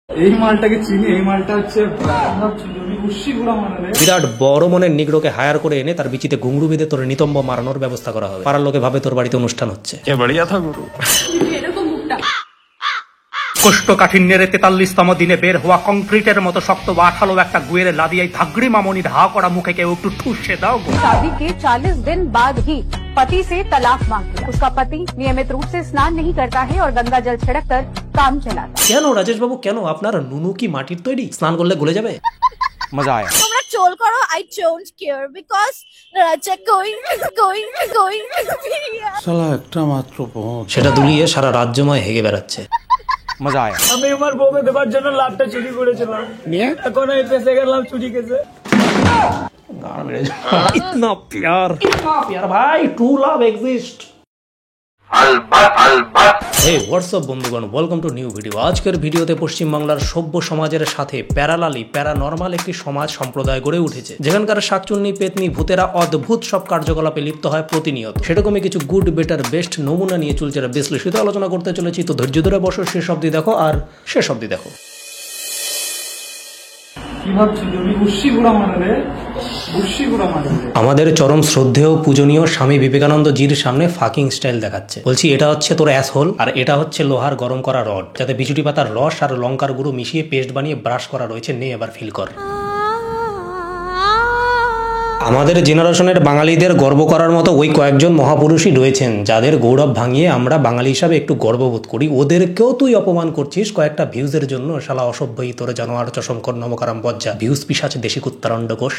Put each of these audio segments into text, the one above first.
এই মালটাকে চিনি, এই মালটা হচ্ছে বিরাট বড় মনের নিগ্রোকে হায়ার করে এনে তার বিচিতে ঘুংরু বেঁধে তোর নিতম্ব মারানোর ব্যবস্থা করা হবে। পাড়ার লোকে ভাবে তোর বাড়িতে অনুষ্ঠান হচ্ছে। কোষ্ঠকাঠিন্যের 43তম দিনে বের হওয়া কংক্রিটের মতো শক্ত বা আঠালো একটা গুয়ের লাদিয়ায় ধাগড়ি মামনির হা করা মুখে কেউ একটু ঠুসে দাও। शादी के 40 दिन बाद ही पति से तलाक मांग लिया। उसका पति नियमित रूप से स्नान नहीं करता है और गंगा जल छिड़क कर काम चलाता है। কেন রাজেশ বাবু, কেন আপনার নুনু কি মাটির তৈরি? স্নান করলে গলে যাবে? मजा आया। তোমরা ট্রোল করো, I don't care because Raja going. साला একটা মাত্র পৌঁছ। সেটা দুলিয়ে সারা রাজ্যময় হেগে বেড়াচ্ছে। मजा आया। আমি আমার বউকে দেবার জন্য লাভটা চুরি করেছিলাম, এখন এই পেশে গেলাম চুরি কেসে। इतना प्यार भाई, ट्रू लव एग्जिस्ट। হে হোয়াটসঅ্যাপ বন্ধুগণ, ওয়েলকাম টু নিউ ভিডিও। আজকের ভিডিওতে পশ্চিমবাংলার সভ্য সমাজের সাথে প্যারানর্মাল একটি সমাজ সম্প্রদায় গড়ে উঠেছে, যেখানকার শাকচুন্নি পেতনি ভূতেরা অদ্ভুত সব কার্যকলাপে লিপ্ত হয় প্রতিনিয়ত। সেরকমই কিছু গুড বেটার বেস্ট নমুনা নিয়ে চুলচেরা বিশ্লেষিত আলোচনা করতে চলেছি। তো ধৈর্য ধরে বসো, শেষ অবধি দেখো আর শেষ অবধি দেখো। কি ভাবছি তুমি? উস্সি গুড়া মারলে, উস্সি গুড়া মারলে। আমাদের চরম শ্রদ্ধেয় পূজনীয় স্বামী বিবেকানন্দ জির সামনে ফাকিং স্টাইল দেখাচ্ছে। বলছি এটা হচ্ছে তোর অ্যাসহোল, আর এটা হচ্ছে লোহার গরম করা রড, যাতে বিচুটি পাতার রস আর লঙ্কার গুঁড়ো মিশিয়ে পেস্ট বানিয়ে ব্রাশ করা রয়েছে। নে এবার ফিল কর। আমাদের জেনারেশনের বাঙালিদের গর্ব করার মতো ওই কয়েকজন মহাপুরুষই রয়েছেন, যাদের গৌরব ভাঙিয়ে আমরা বাঙালি হিসাবে একটু গর্ববোধ করি। ওদেরকেও তুই অপমান করছিস কয়েকটা ভিউজের জন্য। শালা অসভ্যই তোর জানোয়ার চশমকর নমকারাম বজ্জা, ভিউজ পিসাচ দেশি কুত্তারণ্ড কোষ।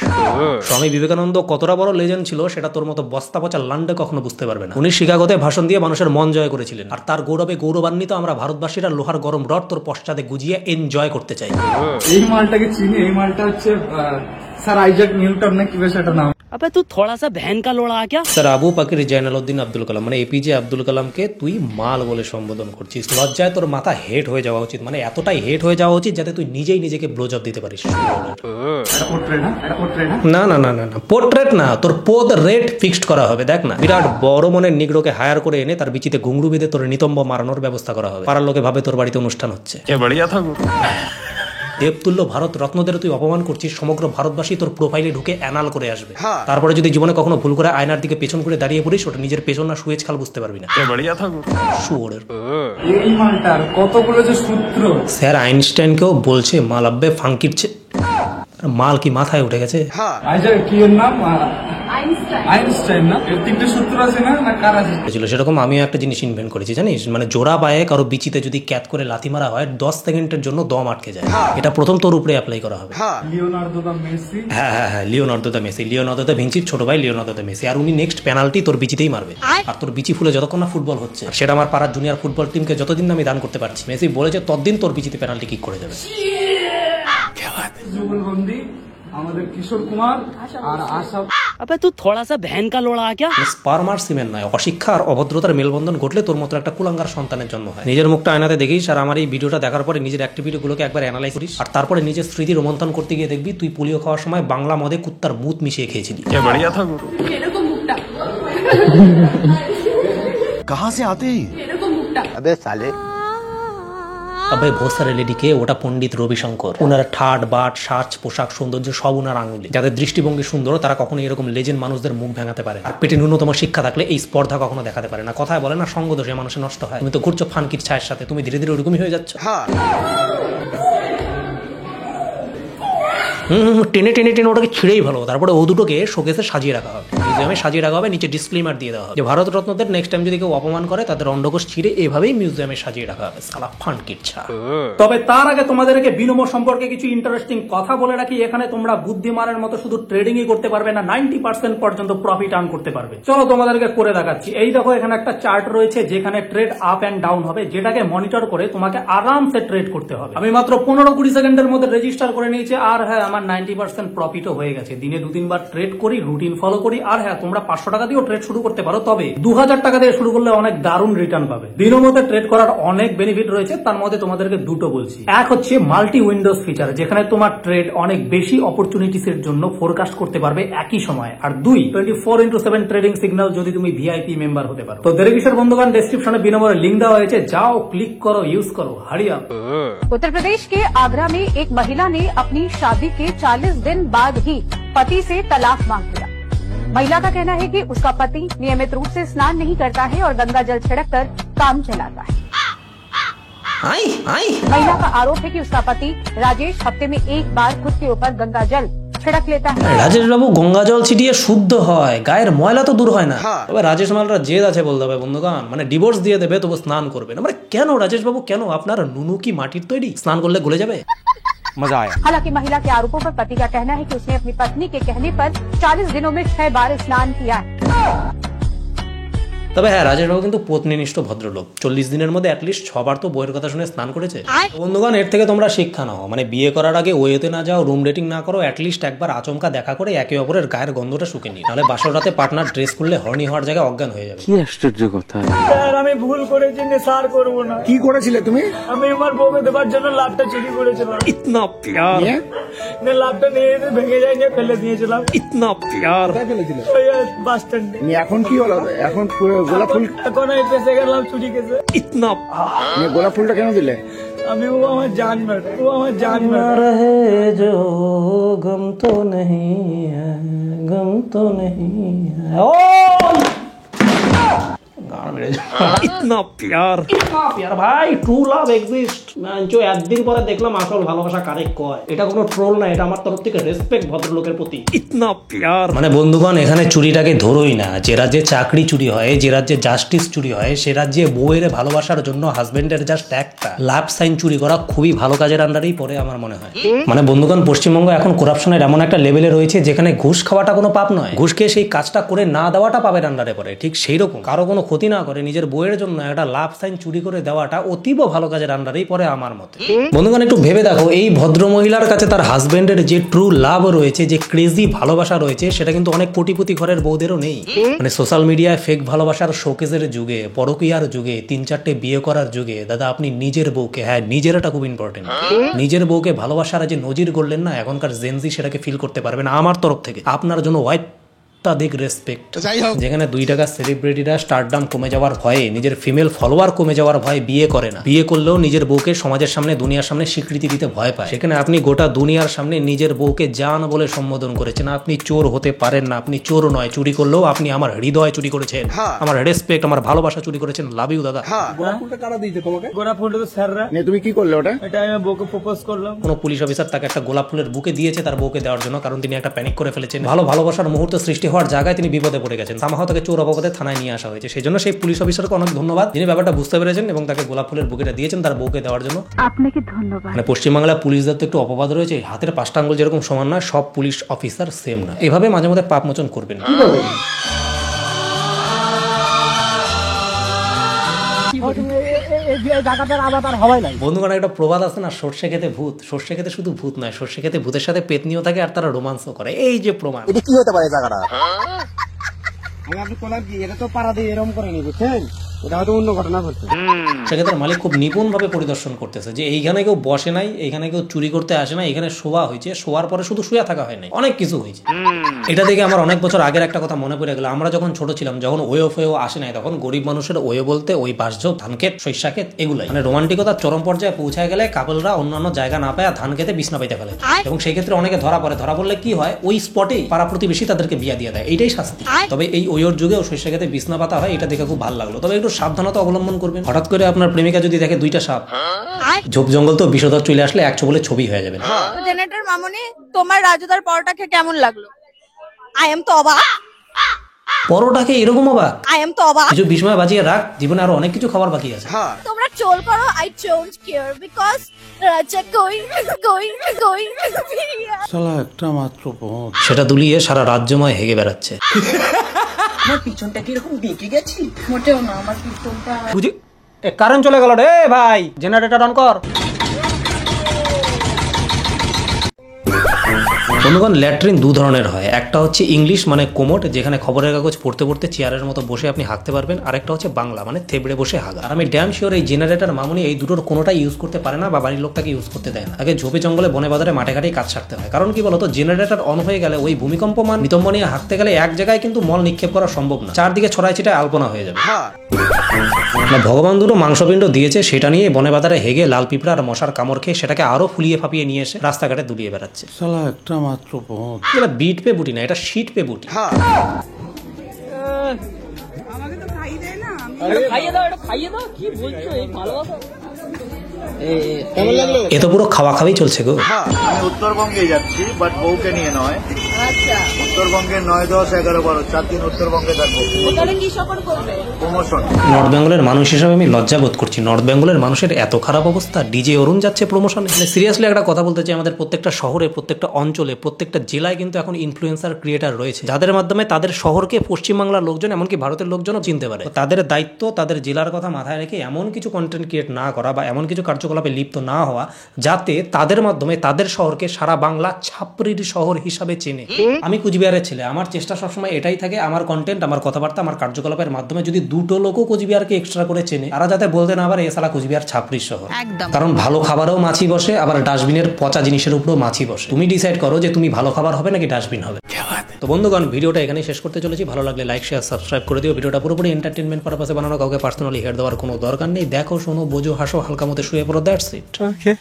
স্বামী বিবেকানন্দ কতটা বড় লেজেন্ড ছিল সেটা তোর মতো বস্তা পচা লান্ডে কখনো বুঝতে পারবে না। উনি শিকাগোতে ভাষণ দিয়ে মানুষের মন জয় করেছিলেন, আর তার গৌরবে গৌরবান্বিত আমরা ভারতবাসীরা লোহার গরম রড তোর পশ্চাতে গুজিয়ে এনজয় করতে চাই। এই মালটাকে চিনি, এই মালটা হচ্ছে স্যার আইজাক নিউটন না কি বেশ একটা নাম। अबे तू थोड़ा सा बहन का लोड़ा क्या? স্যার আবু পাকির জয়নালউদ্দিন আব্দুল কালাম মানে এপিজে আব্দুল কালামকে তুই মাল বলে সম্বোধন করছিস। লজ্জায় তোর মাথা হেট হয়ে যাওয়া উচিত, মানে এতটাই হেট হয়ে যাওয়া উচিত যাতে তুই নিজেই নিজেকে ব্লোজব দিতে পারিস। না না না না না, পোর্ট্রেট না, তোর পোদ রেট ফিক্সড করা হবে। দেখ না, বিরাট বড় মনের নিগ্রোকে হায়ার করে এনে তার বিচিতে ঘুংরু বেঁধে তোর নিতম্ব মারানোর ব্যবস্থা করা হবে। পাড়ার লোকে ভাবে তোর বাড়িতে অনুষ্ঠান হচ্ছে। দেবতুল্য ভারত রত্নদের তুই অপমান করছিস, সমগ্র ভারতবাসী তোর প্রোফাইলে ঢুকে অ্যানাল করে আসবে। তারপরে যদি জীবনে কখনো ভুল করে আয়নার দিকে পেছন করে দাঁড়িয়ে পড়িস, ওটা নিজের পেছন না সুয়েজ খাল বুঝতে পারবি না। শুয়োরের এই মালটার কতগুলো যে সূত্র। স্যার আইনস্টাইনকেও বলছে মাল আব্বে ফাঙ্কির মাল কি মাথায় উঠে গেছে? আইজাক কি এর নাম? আইনস্টাইন না? এর তিনটে সূত্র আছে না, না কার আছে? সেরকম আমিও একটা জিনিস ইনভেন্ট করেছি জানিস, মানে জোড়া পায়ে কারো বিচিতে যদি ক্যাচ করে লাথি মারা হয় 10 সেকেন্ডের জন্য দম আটকে যায়। এটা প্রথম তোর উপরে অ্যাপ্লাই করা হবে। Leonardo da Messi. হ্যাঁ, লিওনার্দো দা ভিঞ্চির ছোট ভাই লিওনার্দো দা মেসি, আর উনি নেক্সট পেনাল্টি তোর বিচিতেই মারবে। আর তোর বিচি ফুলে যতক্ষণ না ফুটবল হচ্ছে, সেটা আমার পাড়ার জুনিয়র ফুটবল টিমকে যতদিন আমি দান করতে পারছি, মেসি বলেছে ততদিন তোর বিচিতে পেনাল্টি কিক করে যাবে। যুগলবন্দি আমাদের কিশোর কুমার আর আশা। अबे तू थोड़ा सा बहन का लोड़ा क्या? স্পার্ম আর সিমেন্ট নয়, অশিক্ষা আর অভদ্রতার মেলবন্ধন ঘটলে তোর মতো একটা কুলাঙ্গার সন্তানের জন্ম হয়। নিজের মুখটা আয়নাতে দেখিস, আর আমার এই ভিডিওটা দেখার পরে নিজের অ্যাক্টিভিটিগুলোকে একবার অ্যানালাইজ করিস, আর তারপরে নিজের স্মৃতি রোমন্থন করতে গিয়ে দেখবি তুই পোলিও খাওয়ার সময় বাংলা মদে কুত্তার মুত মিশিয়ে খেয়েছিলি। এরকম মুখটা, कहाँ से आते हैं? এরকম মুখটা। अबे साले। তবে ভোসারে লেডিকে ওটা পণ্ডিত রবিশঙ্কর। ওনার ঠাট বাট সাজ পোশাক সৌন্দর্য সব ওনার আঙুলি। যাদের দৃষ্টিভঙ্গি সুন্দর তারা কখনো এরকম লেজেন্ড মানুষদের মুখ ভাঙাতে পারে, আর পেটে ন্যূনতম শিক্ষা থাকলে এই স্পর্ধা কখনো দেখাতে পারে না। কথায় বলে না, সঙ্গ দোষে মানুষের নষ্ট হয়। তুমি তো ঘুরছো ফানকির ছায়ের সাথে, তুমি ধীরে ধীরে ওরকমই হয়ে যাচ্ছ। টেনে টেনে টেনে ওটাকে ছিঁড়েই ভালো। তারপরে ও দুটোকে শোকেসে সাজিয়ে রাখা হবে, মিউজিয়ামে সাজিয়ে রাখা হবে। নিচে ডিসক্লেমার দিয়ে দেওয়া হবে যে ভারত রত্নদের নেক্সট টাইম যদি কেউ অপমান করে তাদের অন্ডকোষ ছিঁড়ে এভাবেই মিউজিয়ামে সাজিয়ে রাখা হবে। সালা ফানকির ছা। তবে তার আগে তোমাদেরকে বিনোম সম্পর্কে কিছু ইন্টারেস্টিং কথা বলে রাখি। এখানে তোমরা বুদ্ধিমানের মতো শুধু ট্রেডিংই করতে পারবে না, 90% পর্যন্ত প্রফিট আর্ন করতে পারবে। চলো তোমাদেরকে করে দেখাচ্ছি। এই দেখো, এখানে একটা চার্ট রয়েছে যেখানে ট্রেড আপ এন্ড ডাউন হবে, যেটাকে মনিটর করে তোমাকে আরামসে ট্রেড করতে হবে। আমি মাত্র 15-20 সেকেন্ডের মধ্যে রেজিস্টার করে নিয়েছি, আর হ্যাঁ আমার টাকার 90% প্রফিটও হয়ে গেছে। দিনে 2-3 বার ট্রেড করি, রুটিন ফলো করি। আর হ্যাঁ, তোমরা 500 টাকা দিয়েও ট্রেড শুরু করতে পারো, তবে 2000 টাকা দিয়ে শুরু করলে অনেক দারুণ রিটার্ন পাবে। দিনের মধ্যে ট্রেড করার অনেক বেনিফিট রয়েছে, তার মধ্যে তোমাদেরকে দুটো বলছি। এক হচ্ছে মাল্টি উইন্ডোজ ফিচার, যেখানে তোমার ট্রেড অনেক বেশি অপরচুনিটিস এর জন্য ফোরকাস্ট করতে পারবে একই সময়। আর 2, 24/7 ট্রেডিং সিগন্যাল যদি তুমি ভিআইপি মেম্বার হতে পারো। তো দেরি কিসের বন্ধুগণ, ডেসক্রিপশনে বিনামূল্যে লিংক দেওয়া হয়েছে, যাও ক্লিক করো, ইউজ করো, হারিয়া। उत्तर प्रदेश के आगरा में एक महिला ने अपनी शादी के 40 दिन बाद ही पति से तलाक मांग लिया। महिला का कहना है कि उसका पति नियमित रूप से स्नान नहीं करता है और गंगा जल छिड़ककर काम चलाता है। महिला का आरोप है कि उसका पति राजेश हफ्ते में एक बार खुद के ऊपर गंगा जल छिड़क लेता है। রাজেশ বাবু গঙ্গা জল ছিটিয়ে শুদ্ধ হয়, গায়ের ময়লা তো দূর হয় না। তবে রাজেশ মালরা জেদ আছে বলতে হবে বন্ধুগণ, মানে ডিভোর্স দিয়ে দেবে তবু স্নান করবে না। মানে কেন রাজেশ বাবু, কেন? আপনার নুনু কি মাটির তৈরি? স্নান করলে গলে যাবে? मजा आया। हालांकि महिला के आरोपों पर पति का कहना है कि उसने अपनी पत्नी के कहने पर 40 दिनों में 6 बार स्नान किया है। তবে হ্যাঁ, রাজেশ বাবু কিন্তু পত্নীনিষ্ঠ ভদ্রলোক। 40 দিনের মধ্যে অ্যাটলিস্ট 6 বার তো বইয়ের কথা শুনে স্নান করেছে। বন্ধুগণ, এর থেকে তোমরা শিক্ষা নাও, মানে বিয়ে করার আগে ওয়েতে না যাও, রুম ডেটিং না করো, অ্যাটলিস্ট একবার আচমকা দেখা করে একে অপরের গায়ের গন্ধটা শুকে নিই, নাহলে বাসর রাতে পার্টনার ড্রেস করলে হর্নি হওয়ার জায়গায় অজ্ঞান হয়ে যাবে। কি আশ্চর্য কথা। স্যার, আমি ভুল করেছি, নেশার করব না। কি করেছিলে তুমি? আমি আমার বউকে দেবার জন্য লাভটা চুরি করেছিলাম। ইতনা প্যার, না লাভটা নিয়ে ভেঙে যায় নিয়ে ফেলে দিয়েছিলাম। ইতনা প্যার। কোথায় ফেলেছিলে? ওই বাস স্ট্যান্ডে। এখন কি হলো? এখন গোলাপ ফুল, এখন আমি পেশে গেলাম চুরি কেসে। ইতনা গোলাপ ফুলটা কেন দিলে? আমি ও আমার জান ম্যাডাম, ও আমার জান ম্যাডাম। रहे जो गम तो नहीं है, गम तो नहीं है। ओ ইতনা প্যার ভাই, ট্রু লাভ এক্সিস্ট। একদিন পরে দেখলাম আসল ভালোবাসা কারে কয়। এটা কোনো ট্রোল না, এটা আমার তরফ থেকে রেসপেক্ট ভদ্রলোকের প্রতি। ইতনা প্যার। মানে বন্ধুগণ, এখানে চুরিটাকে ধরোই না। যে রাজ্যে চাকরি চুরি হয়, যে রাজ্যে জাস্টিস চুরি হয়, সে রাজ্যে বউয়ের ভালোবাসার জন্য হাজবেন্ডের জাস্ট একটা লাভ সাইন চুরি করা খুবই ভালো কাজের আন্ডারেই পড়ে আমার মনে হয়। মানে বন্ধুগণ, পশ্চিমবঙ্গ এখন করাপশনের এমন একটা লেভেলে রয়েছে যেখানে ঘুষ খাওয়াটা কোনো পাপ নয়, ঘুষকে সেই কাজটা করে না দেওয়াটা পাপের আন্ডারে পড়ে। ঠিক সেই রকম কারো কোনো ক্ষতি না করে নিজের বইয়ের জন্য একটা লাভ সাইন চুরি করে দেওয়াটা অতীব ভালো কাজের আন্ডারেই পড়ে আমার মতে। বন্ধুগণ, একটু ভেবে দেখো, এই ভদ্র মহিলার কাছে তার হাজবেন্ডের যে ট্রু লাভ রয়েছে, যে ক্রেজি ভালোবাসা রয়েছে, সেটা কিন্তু অনেক কোটিপতি ঘরের বউদেরও নেই। মানে সোশ্যাল মিডিয়ায় ফেক ভালোবাসার শোকেজের যুগে, পরকীয়ার যুগে, 3-4টে বিয়ে করার যুগে, দাদা আপনি নিজের বউকে, হ্যাঁ নিজের, এটা খুব ইম্পর্টেন্ট, নিজের বউকে ভালোবাসার যে নজির গড়লেন না, এখনকার জেনজি সেটাকে ফিল করতে পারবে না। আমার তরফ থেকে আপনার জন্য অত্যাধিক রেসপেক্ট। যেখানে 2 টাকা সেলিব্রিটিরা স্টারডাম কমে যাওয়ার ভয়ে, নিজের ফিমেল ফলোয়ার কমে যাওয়ার ভয়ে বিয়ে করে না, বিয়ে করলেও নিজের বউকে সমাজের সামনে, দুনিয়ার সামনে স্বীকৃতি দিতে ভয় পায়, সেখানে আপনি গোটা দুনিয়ার সামনে নিজের বউকে জান বলে সম্বোধন করেছেন। আপনি চোর হতে পারেন না, আপনি চোর নয়, চুরি করলেও আপনি আমার হৃদয় চুরি করেছেন, আমার রেসপেক্ট, আমার ভালোবাসা চুরি করেছেন। লাভ ইউ দাদা। গোলাপ ফুলটা কারা দিয়েছে তোমাকে? গোলাপ ফুলটা তো স্যাররা। তুমি কি করলে ওটা? এটা আমি বউকে প্রপোজ করলাম। কোন পুলিশ অফিসার তাকে একটা গোলাপ ফুলের বুকে দিয়েছে তার বউকে দেওয়ার জন্য, কারণ তিনি একটা প্যানিক করে ফেলেছেন। ভালোবাসার মুহূর্ত সৃষ্টি হওয়ার জায়গায় তিনি বিপদে পড়ে গেছেন, সামহাও তাকে চোর অপবাদে থানায় নিয়ে আসা হয়েছে। সেই জন্য সেই পুলিশ অফিসারকে অনেক ধন্যবাদ, যিনি ব্যাপারটা বুঝতে পেরেছেন এবং তাকে গোলাপ ফুলের বুকেটা দিয়েছেন তার বউকে দেওয়ার জন্য। আপনাকে ধন্যবাদ। মানে পশ্চিমবাংলার পুলিশদের তো একটু অপবাদ রয়েছে, হাতের 5টা আঙ্গুল যেরকম সমান নয়, সব পুলিশ অফিসার সেম না। এভাবে মাঝে মধ্যে পাপ মোচন করবেন। বন্ধুগণ, একটা প্রবাদ আছে না, সর্ষে খেতে ভূত। সর্ষে খেতে শুধু ভূত নয়, সর্ষে খেতে ভূতের সাথে পেতনিও থাকে আর তারা রোমান্সও করে। এই যে প্রমাণ। এটা কি হতে পারে জায়গাটা? আপনি কোলাপ কি এটা তো পাড়া দিয়ে এরকম করে নি, বুঝছেন? এটা হয়তো অন্য ঘটনা ঘটছে। সেক্ষেত্রে মালিক খুব নিপুণ ভাবে পরিদর্শন করতেছে যে এইখানে কেউ বসে নাই, এইখানে কেউ চুরি করতে আসে না, এখানে শোয়া হয়েছে, শোয়ার পরে শুধু শুয়ে থাকা হয় নাই, অনেক কিছু হয়েছে। এটা দেখে আমার অনেক বছর আগের একটা কথা মনে পড়ে গেল। আমরা যখন ছোট ছিলাম, যখন ওয়ে ফেও আসে নাই, তখন গরিব মানুষের ওয়ে বলতে ওই বাঁশঝোপ, ধানক্ষেত, শস্যাক্ষেত, এগুলাই। মানে রোমান্টিকতার চরম পর্যায়ে পৌঁছায় গেলে কাপলরা অন্যান্য জায়গা না পায় ধান খেতে বিছনা পাইতে ফেলে, এবং সেই ক্ষেত্রে অনেকে ধরা পড়ে। ধরা পড়লে কি হয়, ওই স্পটেই পাড়া প্রতিবেশী তাদেরকে বিয়া দিয়ে দেয়, এইটাই শাস্তি। তবে এই ওয়ের যুগেও শস্য খেতে বিছনা পাতা হয়, এটা দেখে খুব ভালো লাগলো। তবে একটু সাবধানতা অবলম্বন করবেন। হঠাৎ করে আপনার প্রেমিকা যদি দেখে 2টা সাপ, ঝোপ জঙ্গল তো বিষধর চলে আসলে 100 বলে ছবি হয়ে যাবে। জেনারেটর মামুনি, তোমার রাজুদার পরোটা খেয়ে কেমন লাগলো? আই এম তো অবাক। পরোটাকে এরকম অবাক? আই এম তো অবাক। কিছু বিস্ময় বাজিয়ে রাখ, জীবনে আরো অনেক কিছু খাবার বাকি আছে। তোমরা ট্রোল করো, আই ডোন্ট কেয়ার, বিকজ রাজা কই কই কই শালা একটা মাত্র পথ। সেটা দুলিয়ে সারা রাজ্যময় হেগে বেড়াচ্ছে। আমার পিছনটা কি এরকম বেঁকে গেছি? মোটেও না, আমার পিছনটা বুঝি কারেন্ট চলে গেল রে ভাই, জেনারেটর অন কর। বন্ধুগণ, ল্যাট্রিন দু ধরনের হয়। একটা হচ্ছে ইংলিশ মানে কোমোট, যেখানে খবরের কাগজ পড়তে পড়তে চেয়ারের মতো বসে আপনি হাঁকতে পারবেন। আর একটা হচ্ছে বাংলা মানে থেবড়ে বসে হাগা। আর আমি ড্যাম শিওর এই জেনারেটর মামুনি এই দুটোর কোনোটাই ইউজ করতে পারে না বা বাড়ির লোক তাকে ইউজ করতে দেয় না। আগে ঝোপে জঙ্গলে বনে বাজারে মাঠে ঘাটেই কাজ সারতে হয়। কারণ কি বলতো, জেনারেটর অন হয়ে গেলে ওই ভূমিকম্প মান নিতম্ব নিয়ে হাঁকতে গেলে এক জায়গায় কিন্তু মল নিক্ষেপ করা সম্ভব না, চারদিকে ছড়াই ছিটায় আলপনা হয়ে যাবে। ভগবান দুটো মাংসপিণ্ড দিয়েছে, সেটা নিয়ে বনে বাজারে হেগে লাল পিঁপড়া আর মশার কামড় খেয়ে সেটাকে আরো ফুলিয়ে ফাপিয়ে নিয়ে এসে রাস্তাঘাটে দুলিয়ে বেড়াচ্ছে। শালা একটা মাত্র পথ। এটা বিট পে বুটি না, এটা শীট পে বুটি। খাইয়ে দাও, এটা খাইয়ে দাও। কি বলছো, এই ভালোবাসা? এ তো পুরো খাওয়া খাওয়াই চলছে গো। আমি উত্তরবঙ্গে যাচ্ছি, বাট বউকে নিয়ে নয়। উত্তরবঙ্গে 9, 10, 11, 12 4 দিন উত্তরবঙ্গে থাকবো। প্রমোশন। নর্থ বেঙ্গলের মানুষ হিসাবে আমি লজ্জা বোধ করছি। নর্থ বেঙ্গলের মানুষের এত খারাপ অবস্থা, ডিজে অরুণ যাচ্ছে প্রমোশনে। সিরিয়াসলি একটা কথা বলতে চাই, আমাদের প্রত্যেকটা শহরে, প্রত্যেকটা অঞ্চলে, প্রত্যেকটা জেলায় কিন্তু এখন ইনফ্লুয়েন্সার ক্রিয়েটার রয়েছে, যাদের মাধ্যমে তাদের শহরকে পশ্চিমবাংলার লোকজন, এমনকি ভারতের লোকজনও চিনতে পারে। তাদের দায়িত্ব তাদের জেলার কথা মাথায় রেখে এমন কিছু কন্টেন্ট ক্রিয়েট না করা বা এমন কিছু কার্যকলাপে লিপ্ত না হওয়া, যাতে তাদের মাধ্যমে তাদের শহরকে সারা বাংলা ছাপড়ির শহর হিসাবে চেনে। আমি কুচবিহারের ছেলে, আমার চেষ্টা সবসময় এটাই থাকে, আমার কন্টেন্ট, আমার কথাবার্তা, আমার কার্যকলাপের মাধ্যমে যদি দুটো লোকও কুচবিহারকে এক্সট্রা করে চেনে, তারা যাতে বলতে না পারে এ শালা কুচবিহার ছাপড়ির শহর। কারণ ভালো খাবারেও মাছি বসে, আবার ডাস্টবিনের পচা জিনিসের উপরেও মাছি বসে। তুমি ডিসাইড করো যে তুমি ভালো খাবার হবে নাকি ডাস্টবিন হবে। তো বন্ধুগণ, ভিডিওটা এখানেই শেষ করতে চলেছি। ভালো লাগলে লাইক, শেয়ার, সাবস্ক্রাইব করে দিও। ভিডিওটা পুরোপুরি এন্টারটেনমেন্ট পারপাসে বানানো, কাউকে পার্সোনালি হেড দেওয়ার কোনো দরকার নেই। দেখো, শোনো, বোঝো, হাসো, হালকা মতো শুয়ে পড়ো, দ্যাটস ইট।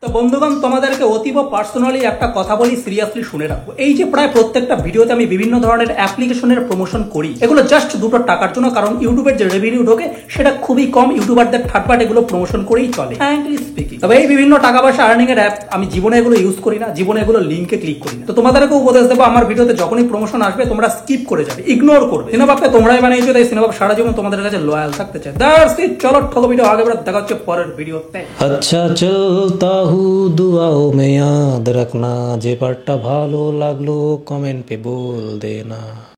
তো বন্ধুগণ, তোমাদেরকে অতীব পার্সোনালি একটা কথা বলি, সিরিয়াসলি শুনে রাখো। এই যে প্রায় প্রত্যেকটা ভিডিওতে আমি বিভিন্ন ধরনের অ্যাপ্লিকেশনের প্রমোশন করি, এগুলো জাস্ট দুটো টাকার জন্য। কারণ ইউটিউবের যে রেভিনিউ ঢোকে সেটা খুবই কম, ইউটিউবারদের থার্ড পার্টি এগুলো প্রমোশন করেই চলে, ফ্র্যাঙ্কলি স্পিকিং। তবে এই বিভিন্ন টাকা পয়সা আর্নিং এর অ্যাপ আমি জীবনে এগুলো ইউজ করি না, জীবনে এগুলো লিঙ্কে ক্লিক করি না। তো তোমাদেরকে উপদেশ দেবো, আমার ভিডিওতে যখনই প্রমোশন আসবে তোমরা স্কিপ করে যাবে, ইগনোর করবে। সিনেমাকে তোমরাই বানিয়েছো, তাই সিনেমা সারা জীবন তোমাদের কাছে লয়াল থাকতে চাই। That's it. চলো ঠক ভিডিও আগে बढ़ो, দেখা হচ্ছে পরের ভিডিওতে। আচ্ছা চলতা হু দুআও মে याद रखना, যে পার্টটা ভালো লাগলো কমেন্ট পে বল দেনা।